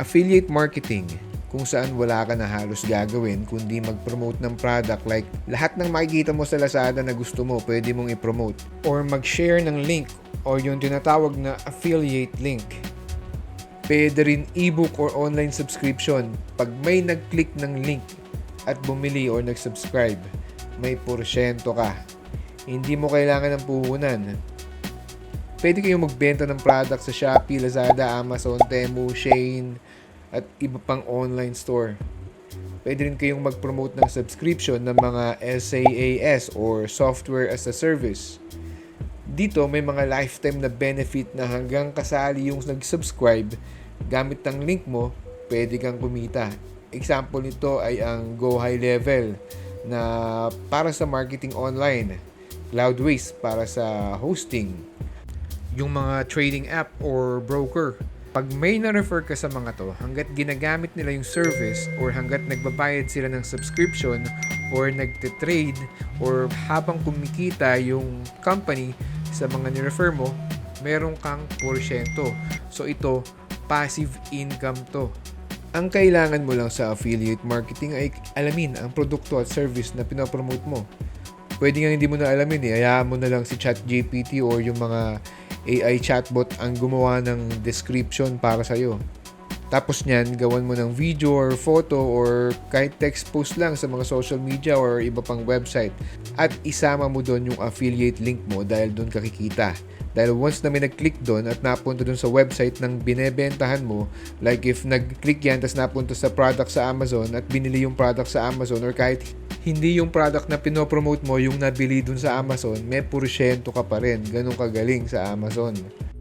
Affiliate marketing, kung saan wala ka na halos gagawin kundi mag-promote ng product, like lahat ng makikita mo sa Lazada na gusto mo, pwede mong i-promote. Or mag-share ng link o yung tinatawag na affiliate link. Pwede rin ebook or online subscription. Pag may nag-click ng link at bumili or nag-subscribe, may porsyento ka. Hindi mo kailangan ng puhunan. Pwede kayong magbenta ng product sa Shopee, Lazada, Amazon, Temu, Shein, at iba pang online store. Pwede rin kayong mag-promote ng subscription ng mga SaaS or Software as a Service. Dito may mga lifetime na benefit na hanggang kasali yung nag-subscribe, gamit ng link mo, pwede kang kumita. Example nito ay ang Go High Level na para sa marketing online, Cloudways para sa hosting, yung mga trading app or broker. Pag may na-refer ka sa mga to, hanggat ginagamit nila yung service or hanggat nagbabayad sila ng subscription or nagte-trade or habang kumikita yung company sa mga ni-refer mo, meron kang porsyento. So ito, passive income to. Ang kailangan mo lang sa affiliate marketing ay alamin ang produkto at service na pinopromote mo. Pwede nga hindi mo na alamin hayaan mo na lang si ChatGPT or yung mga AI chatbot ang gumawa ng description para sa'yo. Tapos niyan, gawan mo ng video or photo or kahit text post lang sa mga social media or iba pang website. At isama mo doon yung affiliate link mo dahil doon ka kikita. Dahil once na may nag-click doon at napunta doon sa website ng binebentahan mo, like if nag-click yan tapos napunta sa product sa Amazon at binili yung product sa Amazon or kahit hindi yung product na pinopromote mo yung nabili doon sa Amazon, may porsyento ka pa rin. Ganun kagaling sa Amazon.